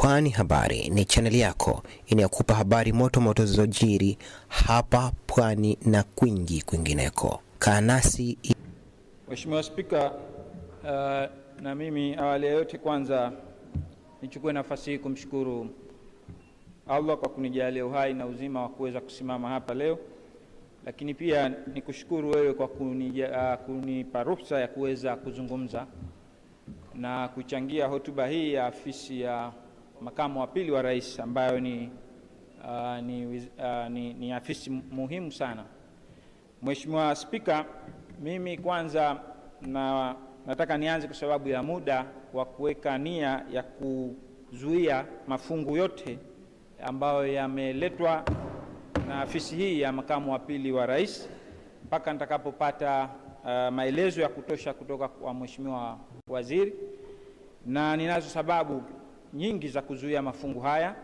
Pwani Habari ni chaneli yako inayokupa habari moto zilizojiri hapa Pwani na kwingineko. Kaa nasi. Mheshimiwa Spika, na mimi awali ya yote kwanza nichukue nafasi hii kumshukuru Allah kwa kunijalia uhai na uzima wa kuweza kusimama hapa leo, lakini pia nikushukuru wewe kwa kunipa ruhusa ya kuweza kuzungumza na kuchangia hotuba hii ya afisi ya makamu wa pili wa rais ambayo ni afisi muhimu sana. Mheshimiwa Spika, mimi kwanza nataka nianze kwa sababu ya muda wa kuweka nia ya kuzuia mafungu yote ambayo yameletwa na afisi hii ya makamu wa pili wa rais mpaka nitakapopata maelezo ya kutosha kutoka kwa Mheshimiwa Waziri, na ninazo sababu nyingi za kuzuia mafungu haya.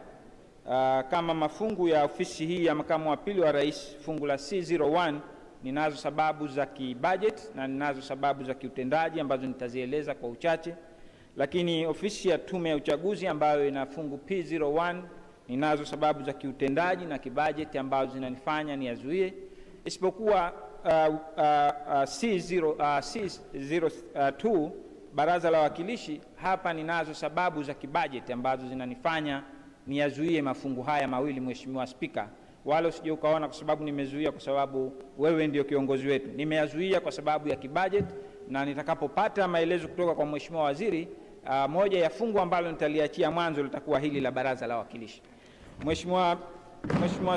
Kama mafungu ya ofisi hii ya makamu wa pili wa rais, fungu la C01, ninazo sababu za kibudget na ninazo sababu za kiutendaji ambazo nitazieleza kwa uchache. Lakini ofisi ya tume ya uchaguzi ambayo ina fungu P01, ninazo sababu za kiutendaji na kibudget ambazo zinanifanya niyazuie, isipokuwa C02 baraza la wawakilishi, hapa ninazo sababu za kibudget ambazo zinanifanya niyazuie mafungu haya mawili. Mheshimiwa Spika, wala usije ukaona kwa sababu nimezuia kwa sababu wewe ndio kiongozi wetu. Nimeyazuia kwa sababu ya kibudget, na nitakapopata maelezo kutoka kwa Mheshimiwa Waziri, moja ya fungu ambalo nitaliachia mwanzo litakuwa hili la baraza la wawakilishi. Mheshimiwa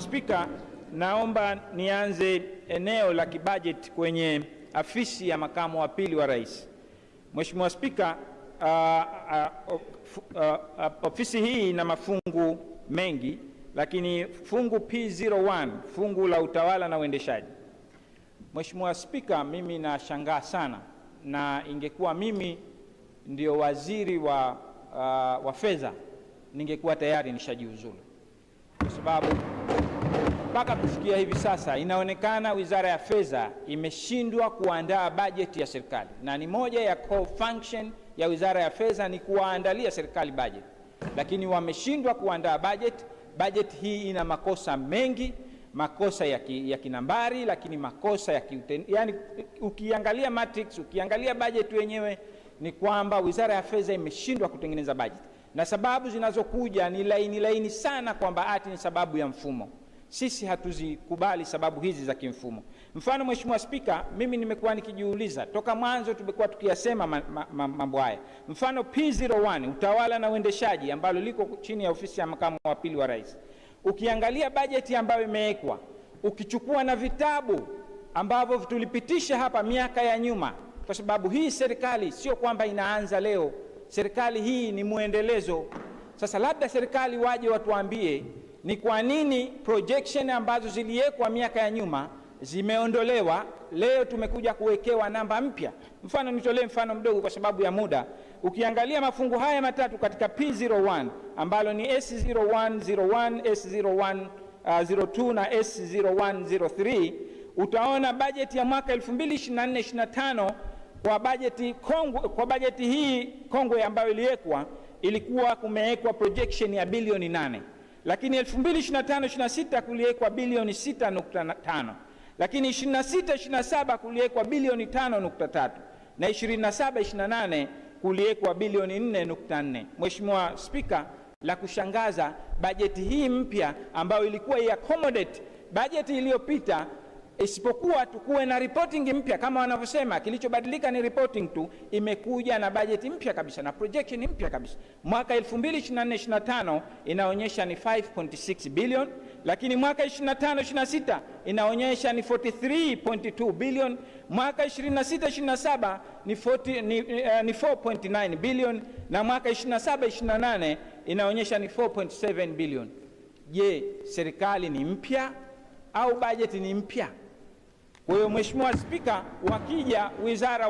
Spika, naomba nianze eneo la kibudget kwenye afisi ya makamu wa pili wa rais. Mheshimiwa Spika, ofisi hii ina mafungu mengi, lakini fungu P01, fungu la utawala na uendeshaji. Mheshimiwa Spika, mimi nashangaa sana, na ingekuwa mimi ndio waziri wa fedha ningekuwa tayari nishajiuzulu, kwa sababu mpaka kufikia hivi sasa inaonekana Wizara ya Fedha imeshindwa kuandaa bajeti ya serikali, na ni moja ya core function ya Wizara ya Fedha ni kuandalia serikali bajeti, lakini wameshindwa kuandaa bajeti. Bajeti hii ina makosa mengi, makosa ya kinambari, lakini makosa ya yani ukiangalia matrix, ukiangalia bajeti wenyewe ni kwamba Wizara ya Fedha imeshindwa kutengeneza bajeti, na sababu zinazokuja ni laini sana kwamba ati ni sababu ya mfumo. Sisi hatuzikubali sababu hizi za kimfumo. Mfano, Mheshimiwa Spika, mimi nimekuwa nikijiuliza toka mwanzo tumekuwa tukiyasema mambo haya. Mfano P01, utawala na uendeshaji, ambalo liko chini ya ofisi ya makamu wa pili wa rais. Ukiangalia bajeti ambayo imewekwa, ukichukua na vitabu ambavyo tulipitisha hapa miaka ya nyuma, kwa sababu hii serikali sio kwamba inaanza leo, serikali hii ni muendelezo. Sasa labda serikali waje watuambie ni kwa nini projection ambazo ziliwekwa miaka ya nyuma zimeondolewa, leo tumekuja kuwekewa namba mpya. Mfano, nitolee mfano mdogo kwa sababu ya muda. Ukiangalia mafungu haya matatu katika P01 ambalo ni S0101, S0102 na S0103, utaona bajeti ya mwaka 2024-25 kwa bajeti hii kongwe ambayo iliwekwa, ilikuwa kumewekwa projection ya bilioni 8, lakini 2025-26 kuliwekwa bilioni 6.5, lakini 26-27 kuliwekwa bilioni 5.3, na 27-28 kuliwekwa bilioni 4.4. Mheshimiwa Spika, la kushangaza, bajeti hii mpya ambayo ilikuwa accommodate bajeti iliyopita, isipokuwa tukuwe na reporting mpya kama wanavyosema, kilichobadilika ni reporting tu, imekuja na bajeti mpya kabisa na projection mpya kabisa. Mwaka 2024-25 inaonyesha ni 5.6 billion, lakini mwaka 25-26 inaonyesha ni 43.2 billion, mwaka 26-27 ni 4.9 billion, na mwaka 27-28 inaonyesha ni 4.7 billion. Je, serikali ni mpya au bajeti ni mpya? Kwa hiyo Mheshimiwa Spika, wakija wizara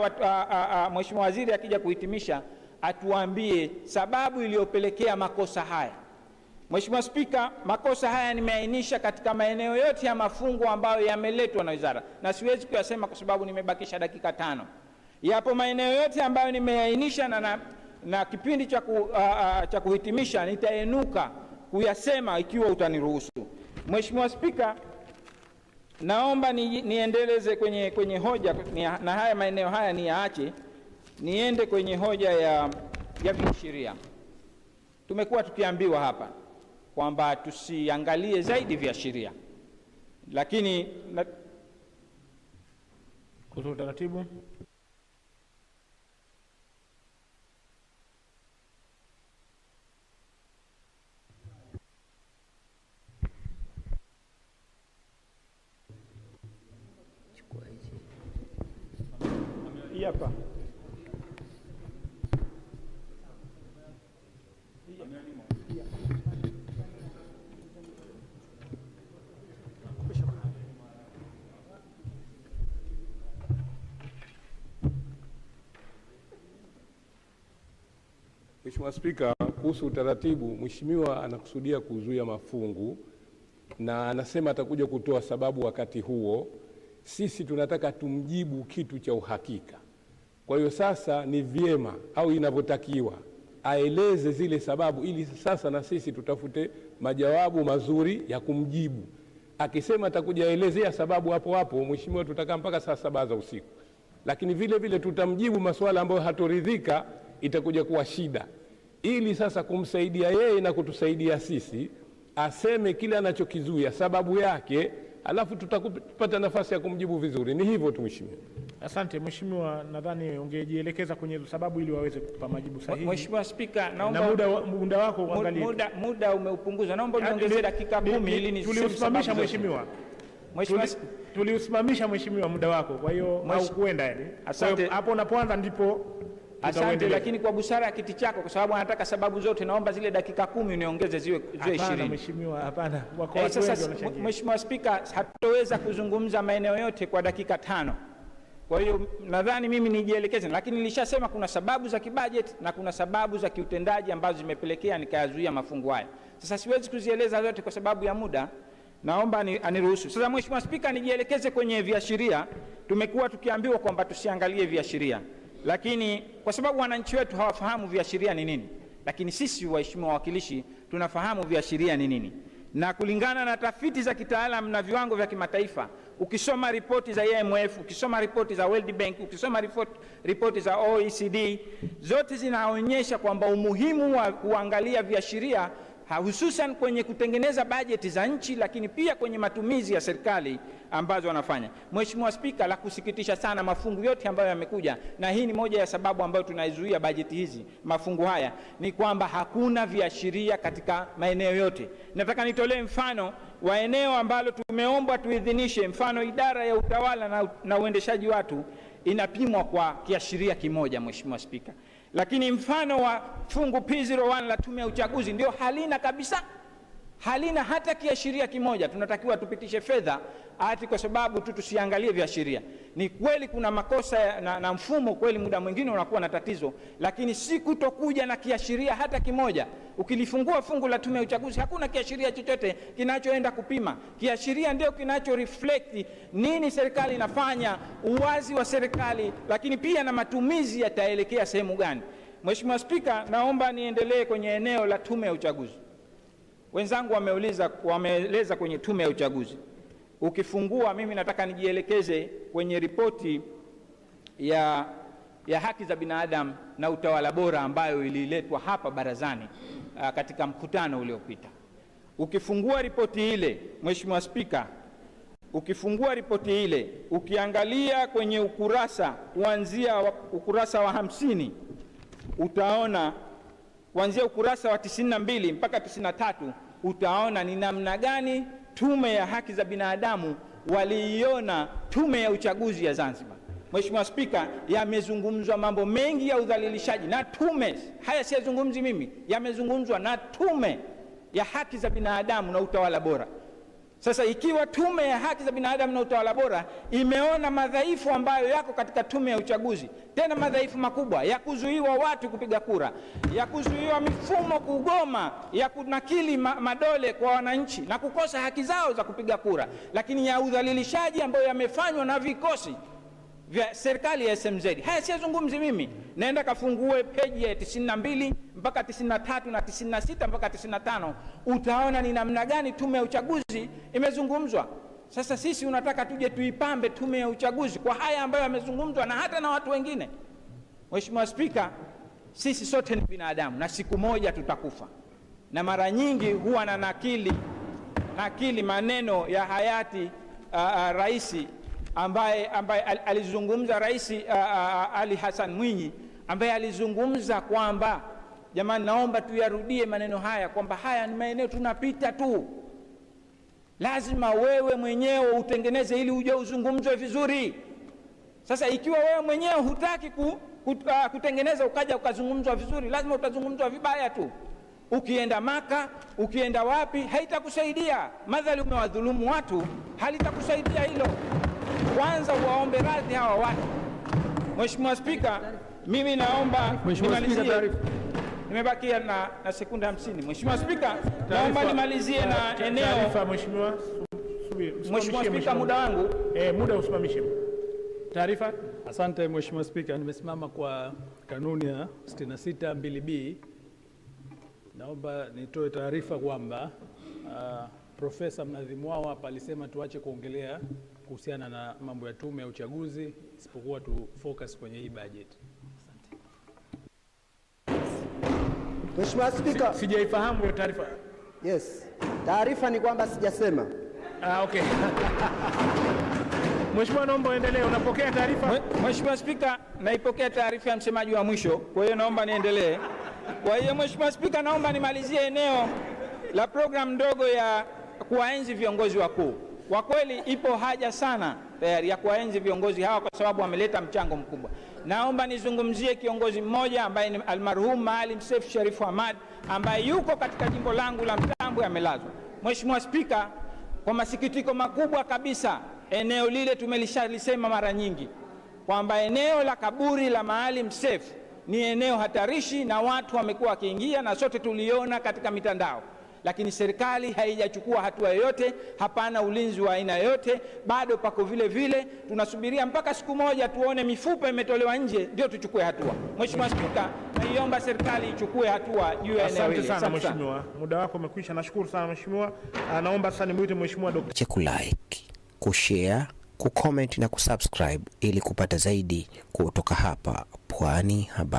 Mheshimiwa Waziri akija kuhitimisha atuambie sababu iliyopelekea makosa haya. Mheshimiwa Spika, makosa haya nimeainisha katika maeneo yote ya mafungu ambayo yameletwa na wizara, na siwezi kuyasema kwa sababu nimebakisha dakika 5. Yapo maeneo yote ambayo nimeainisha, na kipindi cha kuhitimisha nitainuka kuyasema ikiwa utaniruhusu. Mheshimiwa Spika, naomba niendeleze kwenye hoja na haya maeneo haya niyaache, niende kwenye hoja ya viashiria. Tumekuwa tukiambiwa hapa kwamba tusiangalie zaidi viashiria, lakini kwa utaratibu hapa Mheshimiwa Spika, kuhusu utaratibu, Mheshimiwa anakusudia kuzuia mafungu na anasema atakuja kutoa sababu wakati huo. Sisi tunataka tumjibu kitu cha uhakika. Kwa hiyo sasa ni vyema au inavyotakiwa aeleze zile sababu, ili sasa na sisi tutafute majawabu mazuri ya kumjibu. Akisema atakuja elezea sababu hapo hapo, Mheshimiwa, tutakaa mpaka saa 7 za usiku. Lakini vile vile tutamjibu maswala ambayo hatoridhika, itakuja kuwa shida. Ili sasa kumsaidia yeye na kutusaidia sisi, aseme kile anachokizuia, sababu yake, alafu tutapata nafasi ya kumjibu vizuri. Ni hivyo tu Mheshimiwa. Asante Mheshimiwa, nadhani ungejielekeza kwenye sababu ili waweze kupa majibu sahihi. Mheshimiwa Spika, naomba na muda wako uangalie. Muda umeupunguza. Naomba niongezee dakika 10 ili tuliusimamisha Mheshimiwa. Tuliusimamisha Mheshimiwa muda wako. Kwa hiyo haukwenda yani. Asante. Hapo unapoanza ndipo asante, lakini kwa busara ya kiti chako, kwa sababu anataka sababu zote, naomba zile dakika 10 niongeze ziwe 20. Hapana Mheshimiwa, hapana. Sasa Mheshimiwa Spika, hatutoweza kuzungumza maeneo yote kwa dakika 5. Kwa hiyo nadhani mimi nijielekeze, lakini nilishasema kuna sababu za kibajeti na kuna sababu za kiutendaji ambazo zimepelekea nikayazuia mafungu haya. Sasa siwezi kuzieleza zote kwa sababu ya muda, naomba aniruhusu. Sasa Mheshimiwa Spika, nijielekeze kwenye viashiria. Tumekuwa tukiambiwa kwamba tusiangalie viashiria, lakini kwa sababu wananchi wetu hawafahamu viashiria ni nini, lakini sisi waheshimiwa wawakilishi tunafahamu viashiria ni nini. Na kulingana na tafiti za kitaalamu na viwango vya kimataifa, ukisoma ripoti za IMF, ukisoma ripoti za World Bank, ukisoma ripoti za OECD, zote zinaonyesha kwamba umuhimu wa kuangalia viashiria, hususan kwenye kutengeneza bajeti za nchi, lakini pia kwenye matumizi ya serikali ambazo wanafanya. Mheshimiwa Spika, la kusikitisha sana, mafungu yote ambayo yamekuja, na hii ni moja ya sababu ambayo tunaizuia bajeti hizi, mafungu haya, ni kwamba hakuna viashiria katika maeneo yote. Nataka nitolee mfano wa eneo ambalo tumeombwa tuidhinishe, mfano idara ya utawala na uendeshaji watu inapimwa kwa kiashiria kimoja, Mheshimiwa Spika. Lakini mfano wa fungu P01 la Tume ya Uchaguzi ndio halina kabisa, halina hata kiashiria kimoja. Tunatakiwa tupitishe fedha ati kwa sababu tu tusiangalie viashiria. Ni kweli kuna makosa na mfumo kweli muda mwingine unakuwa na tatizo, lakini si kutokuja na kiashiria hata kimoja. Ukilifungua fungu la Tume ya Uchaguzi hakuna kiashiria chochote kinachoenda kupima. Kiashiria ndio kinacho reflect nini serikali inafanya, uwazi wa serikali, lakini pia na matumizi yataelekea sehemu gani. Mheshimiwa Spika, naomba niendelee kwenye eneo la Tume ya Uchaguzi. Wenzangu wameeleza kwenye Tume ya Uchaguzi. Ukifungua, mimi nataka nijielekeze kwenye ripoti ya haki za binadamu na utawala bora ambayo ililetwa hapa barazani katika mkutano uliopita. Ukifungua ripoti ile, Mheshimiwa Spika, ukifungua ripoti ile, ukiangalia kwenye ukurasa kuanzia ukurasa wa 50, utaona kuanzia ukurasa wa 92 mpaka 93, utaona ni namna gani Tume ya Haki za Binadamu waliiona Tume ya Uchaguzi ya Zanzibar. Mheshimiwa Spika, yamezungumzwa mambo mengi ya udhalilishaji na tume, haya siyazungumzi mimi, yamezungumzwa na Tume ya Haki za Binadamu na Utawala Bora. Sasa ikiwa Tume ya Haki za Binadamu na Utawala Bora imeona madhaifu ambayo yako katika Tume ya Uchaguzi, tena madhaifu makubwa ya watu kupiga kura, ya kuzuiwa mifumo kugoma, ya kunakili madole kwa wananchi na kukosa haki zao za kupiga kura, lakini ya udhalilishaji ambayo yamefanywa na vikosi vya serikali ya SMZ. Haya siyazungumzi mimi, naenda kafungue peji ya 92 mpaka 93 na 96 mpaka 95, utaona ni namna gani tume ya uchaguzi imezungumzwa. Sasa sisi unataka tuje tuipambe tume ya uchaguzi kwa haya ambayo yamezungumzwa na hata na watu wengine. Mheshimiwa Spika, sisi sote ni binadamu na siku moja tutakufa, na mara nyingi huwa na nakili maneno ya hayati rais ambaye alizungumza, Rais Ali Hassan Mwinyi, ambaye alizungumza kwamba jamani, naomba tuyarudie maneno haya kwamba haya ni maeneo tunapita tu, lazima wewe mwenyewe utengeneze ili uje uzungumzwe vizuri. Sasa ikiwa wewe mwenyewe hutaki kutengeneza ukaja ukazungumzwa vizuri, lazima utazungumzwa vibaya tu. Ukienda Maka, ukienda wapi, haitakusaidia. Madhali umewadhulumu watu, halitakusaidia hilo. Kwanza uwaombe radhi hawa watu. Mheshimiwa Spika, mimi naomba nimalizie. Nimebakia na sekunde 50. Mheshimiwa Spika, naomba nimalizie na eneo. Taarifa Mheshimiwa. Mheshimiwa Spika, muda wangu. Muda usimamishe. Taarifa. Asante Mheshimiwa Spika, nimesimama kwa kanuni ya 66 2B. Naomba nitoe taarifa kwamba Profesa mnadhimu wao hapa alisema tuache kuongelea kuhusiana na mambo ya tume ya uchaguzi, isipokuwa tu focus kwenye hii budget. Asante. Mheshimiwa Spika, Sijaifahamu hiyo taarifa. Yes. Taarifa ni kwamba sijasema. Okay. Mheshimiwa, naomba endelee. Unapokea taarifa? Mheshimiwa Spika, naipokea taarifa ya msemaji wa mwisho, kwa hiyo naomba niendelee. Kwa hiyo Mheshimiwa Spika, naomba nimalizie eneo la programu ndogo ya kuwaenzi viongozi wakuu. Kwa kweli ipo haja sana tayari ya kuwaenzi viongozi hawa kwa sababu wameleta mchango mkubwa. Naomba nizungumzie kiongozi mmoja ambaye ni almarhum Maalim Seif Sharif Hamad, ambaye yuko katika jimbo langu la Mtambwe, amelazwa. Mheshimiwa Spika, kwa masikitiko makubwa kabisa, eneo lile tumelishalisema mara nyingi kwamba eneo la kaburi la Maalim Seif ni eneo hatarishi na watu wamekuwa wakiingia, na sote tuliona katika mitandao, lakini serikali haijachukua hatua yoyote. Hapana ulinzi wa aina yoyote, bado pako vile vile. Tunasubiria mpaka siku moja tuone mifupa imetolewa nje ndio tuchukue hatua. Mheshimiwa Spika, naiomba serikali ichukue hatua juu ya eneo hili. Asante sana Mheshimiwa, muda wako umekwisha. Nashukuru sana Mheshimiwa. Naomba sasa nimwite Mheshimiwa Dr. Kulike, kushare, kucomment na kusubscribe ili kupata zaidi kutoka hapa Pwani Habari.